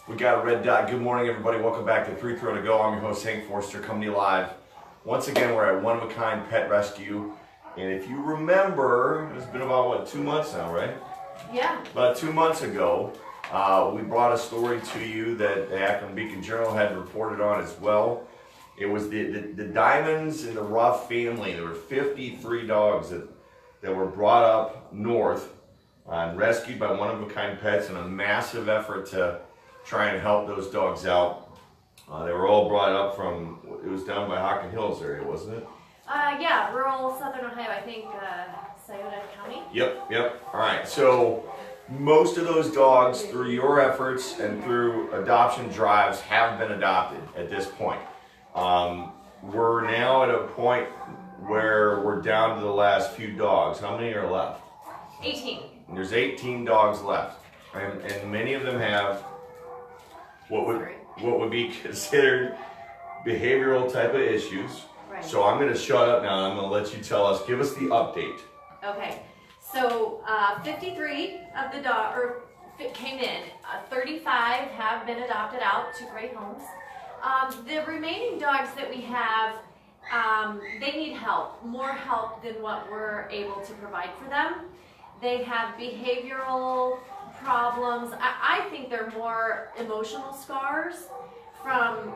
We got a red dot. Good morning, everybody. Welcome back to 3 Throw to Go. I'm your host, Hank Forster, coming to you live. Once again, we're at One of a Kind Pet Rescue. And if you remember, it's been about, what, 2 months now, right? Yeah. About 2 months ago, we brought a story to you that the Akron Beacon Journal had reported on as well. It was the Diamonds in the Ruff family. There were 53 dogs that were brought up north and rescued by One of a Kind Pets in a massive effort to try and help those dogs out. They were all brought up from, it was down by Hockin Hills area, wasn't it? Yeah, rural southern Ohio, I think, Scioto County. Yep. All right, so most of those dogs, through your efforts and through adoption drives, have been adopted at this point. We're now at a point where we're down to the last few dogs. How many are left? 18. And there's 18 dogs left, and many of them have what would be considered behavioral type of issues. Right. So I'm going to shut up now and I'm going to let you tell us, give us the update. Okay, so 53 of the dogs came in. 35 have been adopted out to great homes. The remaining dogs that we have, they need help, more help than what we're able to provide for them. They have behavioral problems. I think they're more emotional scars from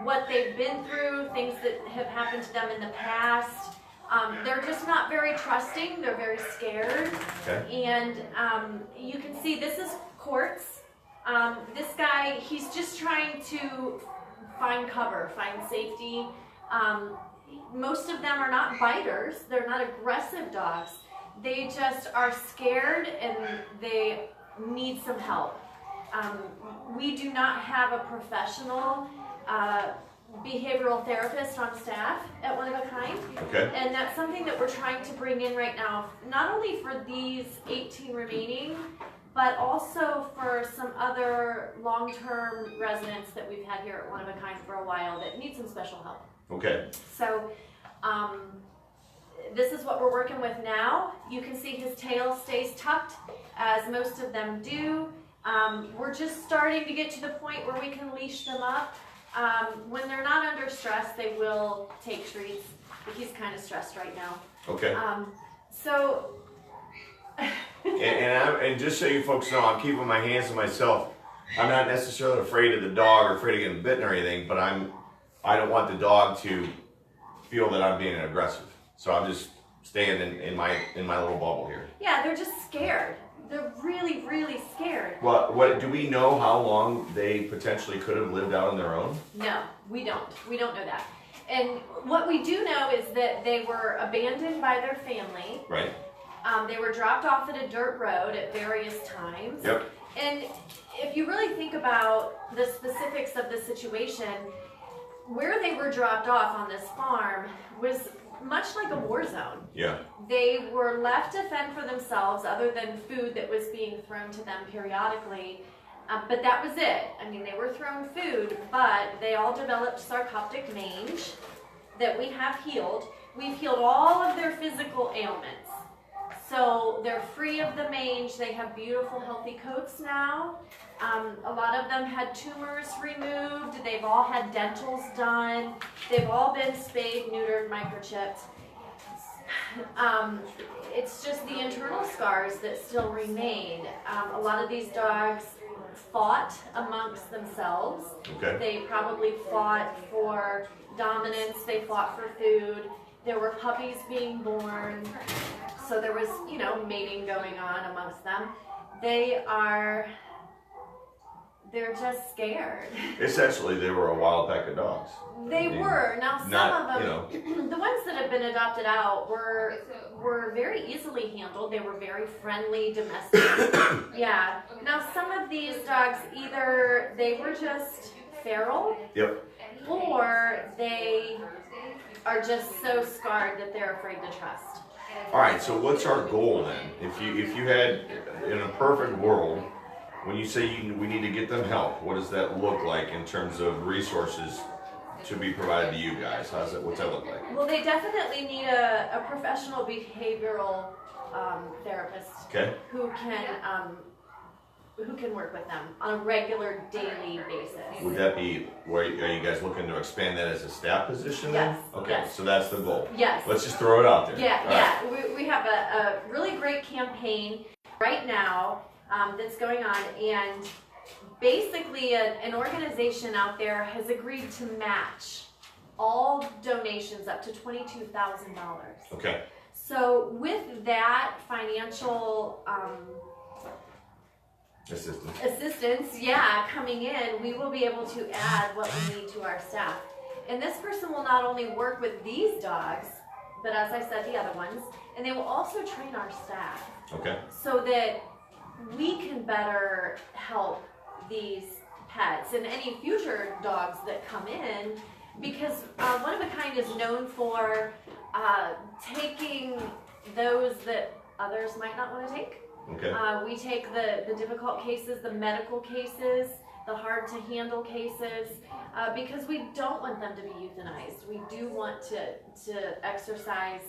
what they've been through, things that have happened to them in the past. They're just not very trusting. They're very scared. Okay. And you can see this is Quartz. This guy, he's just trying to find cover, find safety. Most of them are not biters. They're not aggressive dogs. They just are scared and they need some help. We do not have a professional behavioral therapist on staff at One of a Kind. Okay. And that's something that we're trying to bring in right now, not only for these 18 remaining, but also for some other long-term residents that we've had here at One of a Kind for a while that need some special help. Okay. So this is what we're working with now. You can see his tail stays tucked, as most of them do. We're just starting to get to the point where we can leash them up. When they're not under stress, they will take treats. But he's kind of stressed right now. Okay. So. and just so you folks know, I'm keeping my hands to myself. I'm not necessarily afraid of the dog or afraid of getting bitten or anything, but I don't want the dog to feel that I'm being aggressive. So I'm just staying in my little bubble here. Yeah, they're just scared. They're really, really scared. Well, do we know how long they potentially could have lived out on their own? No, we don't. We don't know that. And what we do know is that they were abandoned by their family. Right. They were dropped off at a dirt road at various times. Yep. And if you really think about the specifics of the situation, where they were dropped off on this farm was much like a war zone. Yeah. They were left to fend for themselves other than food that was being thrown to them periodically. But that was it. I mean, they were thrown food, but they all developed sarcoptic mange that we have healed. We've healed all of their physical ailments. So they're free of the mange. They have beautiful, healthy coats now. A lot of them had tumors removed. They've all had dentals done. They've all been spayed, neutered, microchipped. It's just the internal scars that still remain. A lot of these dogs fought amongst themselves. Okay. They probably fought for dominance. They fought for food. There were puppies being born. So there was, mating going on amongst them. They're just scared. Essentially, they were a wild pack of dogs. They were. Now some of them, the ones that have been adopted out were very easily handled. They were very friendly, domestic. Yeah. Now some of these dogs, either they were just feral. Yep. Or they are just so scarred that they're afraid to trust. All right, so what's our goal then? If you had, in a perfect world, when you say we need to get them help, what does that look like in terms of resources to be provided to you guys? What's that look like? Well, they definitely need a professional behavioral therapist. Okay. Who can who can work with them on a regular daily basis. Would that be, are you guys looking to expand that as a staff position then? Yes. Okay, Yes. so that's the goal. Yes. Let's just throw it out there. Yeah, All yeah. We have a really great campaign right now that's going on, and basically an organization out there has agreed to match all donations up to $22,000. Okay. So with that financial assistance, yeah, coming in, we will be able to add what we need to our staff. And this person will not only work with these dogs, but as I said, the other ones, and they will also train our staff. Okay. So that we can better help these pets and any future dogs that come in, because One of a Kind is known for taking those that others might not want to take. Okay. We take the difficult cases, the medical cases, the hard to handle cases, because we don't want them to be euthanized. We do want to exercise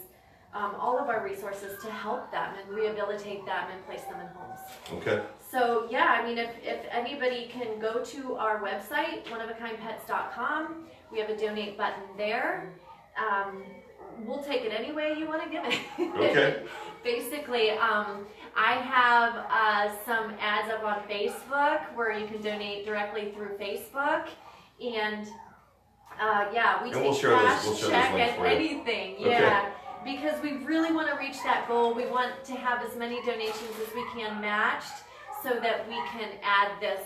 all of our resources to help them and rehabilitate them and place them in homes. Okay. So yeah, I mean, if anybody can go to our website, oneofakindpets.com, we have a donate button there. We'll take it any way you want to give it. Okay. Basically, I have some ads up on Facebook where you can donate directly through Facebook, and yeah, we And take we'll share those- cash, we'll share those check, links and for you. anything. Okay. Yeah, because we really want to reach that goal. We want to have as many donations as we can matched, so that we can add this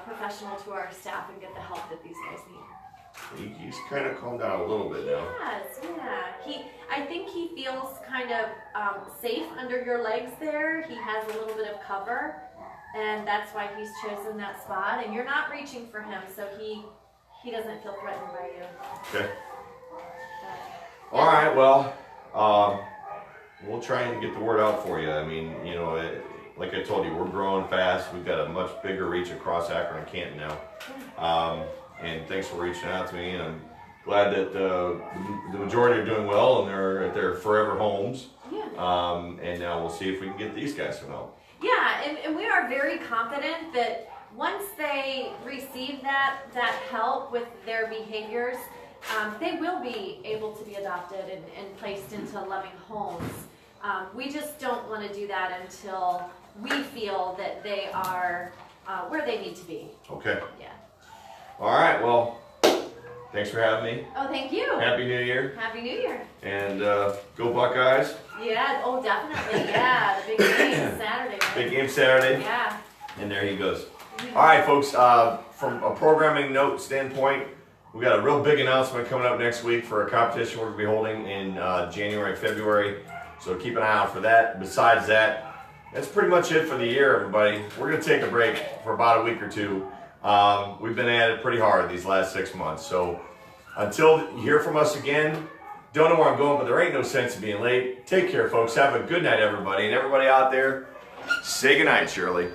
professional to our staff and get the help that these guys need. He's kind of calmed down a little bit now. Yes, yeah. I think he feels kind of safe under your legs there. He has a little bit of cover, and that's why he's chosen that spot. And you're not reaching for him, so he doesn't feel threatened by you. Okay. But, All right. Well, we'll try and get the word out for you. I mean, you know, like I told you, we're growing fast. We've got a much bigger reach across Akron and Canton now. And thanks for reaching out to me. And I'm glad that the majority are doing well and they're at their forever homes. Yeah. And now we'll see if we can get these guys some help. Yeah, and we are very confident that once they receive that help with their behaviors, they will be able to be adopted and placed into loving homes. We just don't want to do that until we feel that they are where they need to be. Okay. Yeah. All right. Well, thanks for having me. Oh, thank you. Happy New Year. Happy New Year. And go Buckeyes. Yeah, oh, definitely. Yeah, the big game Saturday. Right? Big game Saturday. Yeah. And there he goes. All right, folks. From a programming note standpoint, we got a real big announcement coming up next week for a competition we're going to be holding in January, February. So keep an eye out for that. Besides that, that's pretty much it for the year, everybody. We're going to take a break for about a week or two. We've been at it pretty hard these last 6 months. So until you hear from us again, don't know where I'm going, but there ain't no sense in being late. Take care, folks. Have a good night, everybody. And everybody out there, say goodnight, Shirley.